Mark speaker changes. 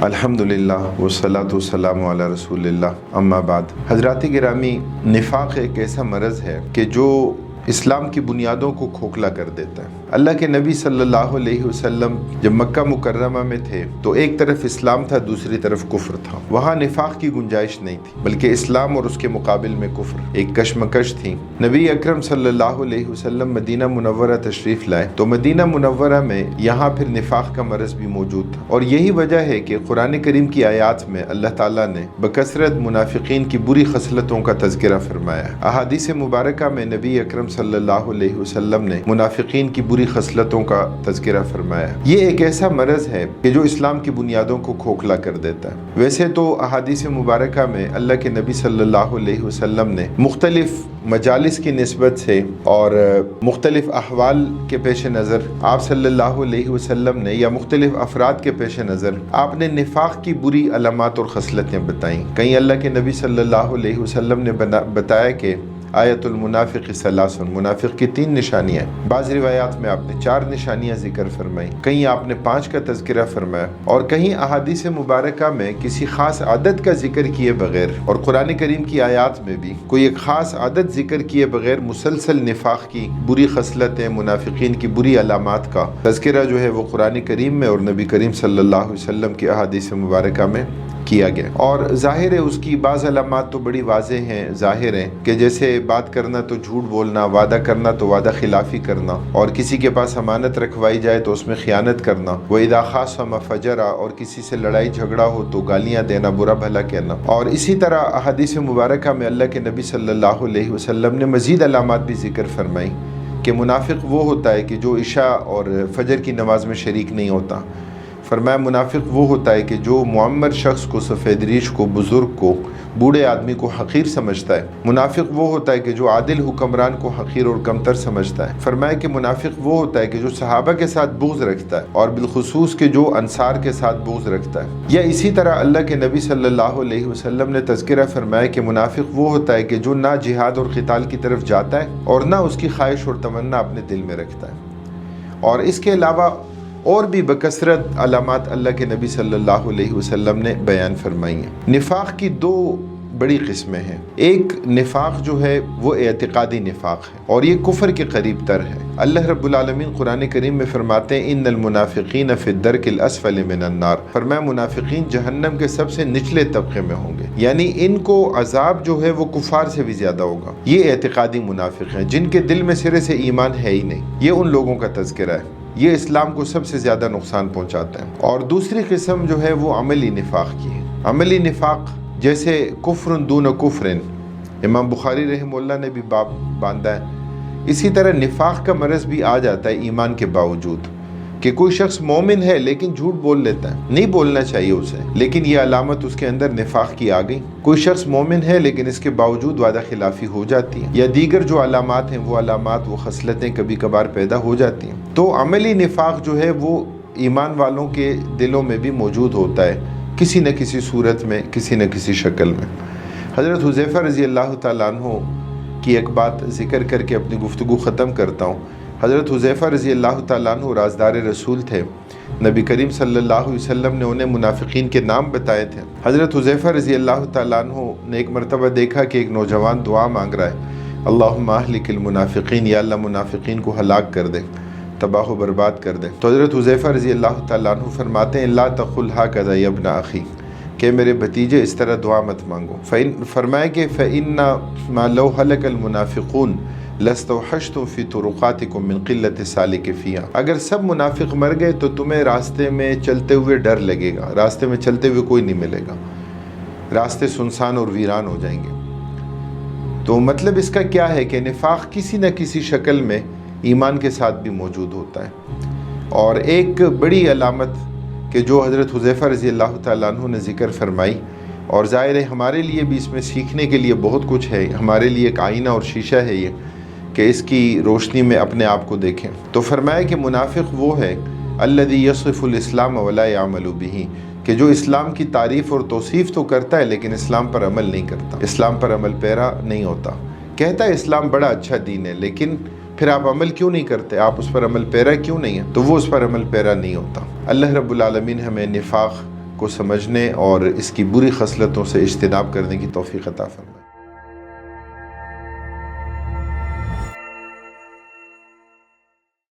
Speaker 1: الحمدللہ والصلاۃ والسلام علی رسول اللہ اما بعد۔ حضرات گرامی، نفاق ایک ایسا مرض ہے کہ جو اسلام کی بنیادوں کو کھوکھلا کر دیتا ہے۔ اللہ کے نبی صلی اللہ علیہ وسلم جب مکہ مکرمہ میں تھے تو ایک طرف اسلام تھا، دوسری طرف کفر تھا۔ وہاں نفاق کی گنجائش نہیں تھی، بلکہ اسلام اور اس کے مقابل میں کفر ایک کشمکش تھی۔ نبی اکرم صلی اللہ علیہ وسلم مدینہ منورہ تشریف لائے تو مدینہ منورہ میں یہاں پھر نفاق کا مرض بھی موجود تھا، اور یہی وجہ ہے کہ قرآن کریم کی آیات میں اللہ تعالیٰ نے بکثرت منافقین کی بری خصلتوں کا تذکرہ فرمایا ہے۔ احادیث مبارکہ میں نبی اکرم صلی اللہ علیہ وسلم نے منافقین کی بری خصلتوں کا تذکرہ فرمایا ہے۔ یہ ایک ایسا مرض ہے کہ جو اسلام کی بنیادوں کو کھوکھلا کر دیتا ہے۔ ویسے تو احادیث مبارکہ میں اللہ کے نبی صلی اللہ علیہ وسلم نے مختلف مجالس کی نسبت سے اور مختلف احوال کے پیش نظر آپ صلی اللہ علیہ وسلم نے یا مختلف افراد کے پیش نظر آپ نے نفاق کی بری علامات اور خصلتیں بتائیں۔ کہیں اللہ کے نبی صلی اللہ علیہ وسلم نے بتایا کہ آیت المنافق ثلاث، منافق کی 3 نشانیاں ہیں۔ بعض روایات میں آپ نے 4 نشانیاں ذکر فرمائی، کہیں آپ نے 5 کا تذکرہ فرمایا، اور کہیں احادیث مبارکہ میں کسی خاص عادت کا ذکر کیے بغیر اور قرآن کریم کی آیات میں بھی کوئی ایک خاص عادت ذکر کیے بغیر مسلسل نفاق کی بری خصلتیں، منافقین کی بری علامات کا تذکرہ جو ہے وہ قرآن کریم میں اور نبی کریم صلی اللہ علیہ وسلم کی احادیث مبارکہ میں کیا گیا۔ اور ظاہر ہے اس کی بعض علامات تو بڑی واضح ہیں، ظاہر ہیں، کہ جیسے بات کرنا تو جھوٹ بولنا، وعدہ کرنا تو وعدہ خلافی کرنا، اور کسی کے پاس امانت رکھوائی جائے تو اس میں خیانت کرنا، وَإِذَا خَاصَمَ فَجَرَ، اور کسی سے لڑائی جھگڑا ہو تو گالیاں دینا، برا بھلا کہنا۔ اور اسی طرح احادیث مبارکہ میں اللہ کے نبی صلی اللہ علیہ وسلم نے مزید علامات بھی ذکر فرمائی کہ منافق وہ ہوتا ہے کہ جو عشاء اور فجر کی نماز میں شریک نہیں ہوتا۔ فرمایا منافق وہ ہوتا ہے کہ جو معمر شخص کو، سفید ریش کو، بزرگ کو، بوڑھے آدمی کو حقیر سمجھتا ہے۔ منافق وہ ہوتا ہے کہ جو عادل حکمران کو حقیر اور کمتر سمجھتا ہے۔ فرمایا کہ منافق وہ ہوتا ہے کہ جو صحابہ کے ساتھ بغض رکھتا ہے، اور بالخصوص کہ جو انصار کے ساتھ بغض رکھتا ہے۔ یا اسی طرح اللہ کے نبی صلی اللہ علیہ وسلم نے تذکرہ فرمایا کہ منافق وہ ہوتا ہے کہ جو نہ جہاد اور قتال کی طرف جاتا ہے اور نہ اس کی خواہش اور تمنا اپنے دل میں رکھتا ہے۔ اور اس کے علاوہ اور بھی بکثرت علامات اللہ کے نبی صلی اللہ علیہ وسلم نے بیان فرمائی ہیں۔ نفاق کی 2 بڑی قسمیں ہیں۔ ایک نفاق جو ہے وہ اعتقادی نفاق ہے، اور یہ کفر کے قریب تر ہے۔ اللہ رب العالمین قرآن کریم میں فرماتے ہیں ان المنافقین فی الدرک الاسفل من النار، فرمایا منافقین جہنم کے سب سے نچلے طبقے میں ہوں گے، یعنی ان کو عذاب جو ہے وہ کفار سے بھی زیادہ ہوگا۔ یہ اعتقادی منافق ہیں جن کے دل میں سرے سے ایمان ہے ہی نہیں، یہ ان لوگوں کا تذکرہ ہے۔ یہ اسلام کو سب سے زیادہ نقصان پہنچاتا ہے۔ اور دوسری قسم جو ہے وہ عملی نفاق کی ہے۔ عملی نفاق جیسے کفر دون کفر، امام بخاری رحمہ اللہ نے بھی باب باندھا ہے۔ اسی طرح نفاق کا مرض بھی آ جاتا ہے ایمان کے باوجود، کہ کوئی شخص مومن ہے لیکن جھوٹ بول لیتا ہے، نہیں بولنا چاہیے اسے، لیکن یہ علامت اس کے اندر نفاق کی آ گئی۔ کوئی شخص مومن ہے لیکن اس کے باوجود وعدہ خلافی ہو جاتی ہے، یا دیگر جو علامات ہیں وہ علامات، وہ خصلتیں کبھی کبھار پیدا ہو جاتی ہیں۔ تو عملی نفاق جو ہے وہ ایمان والوں کے دلوں میں بھی موجود ہوتا ہے، کسی نہ کسی صورت میں، کسی نہ کسی شکل میں۔ حضرت حذیفہ رضی اللہ تعالیٰ عنہ کی ایک بات ذکر کر کے اپنی گفتگو ختم کرتا ہوں۔ حضرت حذیفہ رضی اللہ تعالیٰ عنہ رازدار رسول تھے، نبی کریم صلی اللہ علیہ وسلم نے انہیں منافقین کے نام بتائے تھے۔ حضرت حذیفہ رضی اللہ تعالیٰ عنہ نے ایک مرتبہ دیکھا کہ ایک نوجوان دعا مانگ رہا ہے، اللہم اہلک المنافقین، یا اللہ منافقین کو ہلاک کر دے، تباہ و برباد کر دے۔ تو حضرت حذیفہ رضی اللہ تعالیٰ عنہ فرماتے ہیں لا تقل ھکذا یا ابن اخی، کہ میرے بھتیجے اس طرح دعا مت مانگو۔ فرمائے کہ فإن ما لو هلك المنافقون لستوحشتم فی طرقاتکم من قلت السالک فیہا، اگر سب منافق مر گئے تو تمہیں راستے میں چلتے ہوئے ڈر لگے گا، راستے میں چلتے ہوئے کوئی نہیں ملے گا، راستے سنسان اور ویران ہو جائیں گے۔ تو مطلب اس کا کیا ہے کہ نفاق کسی نہ کسی شکل میں ایمان کے ساتھ بھی موجود ہوتا ہے۔ اور ایک بڑی علامت کہ جو حضرت حذیفہ رضی اللہ تعالیٰ عنہ نے ذکر فرمائی، اور ظاہر ہے ہمارے لیے بھی اس میں سیکھنے کے لیے بہت کچھ ہے، ہمارے لیے ایک آئینہ اور شیشہ ہے یہ، کہ اس کی روشنی میں اپنے آپ کو دیکھیں۔ تو فرمایا کہ منافق وہ ہے الذی یصف الاسلام ولا یعمل بہ، کہ جو اسلام کی تعریف اور توصیف تو کرتا ہے لیکن اسلام پر عمل نہیں کرتا، اسلام پر عمل پیرا نہیں ہوتا۔ کہتا ہے اسلام بڑا اچھا دین ہے، لیکن پھر آپ عمل کیوں نہیں کرتے، آپ اس پر عمل پیرا کیوں نہیں ہیں، تو وہ اس پر عمل پیرا نہیں ہوتا۔ اللہ رب العالمین ہمیں نفاق کو سمجھنے اور اس کی بری خصلتوں سے اجتناب کرنے کی توفیق عطا فرمائے۔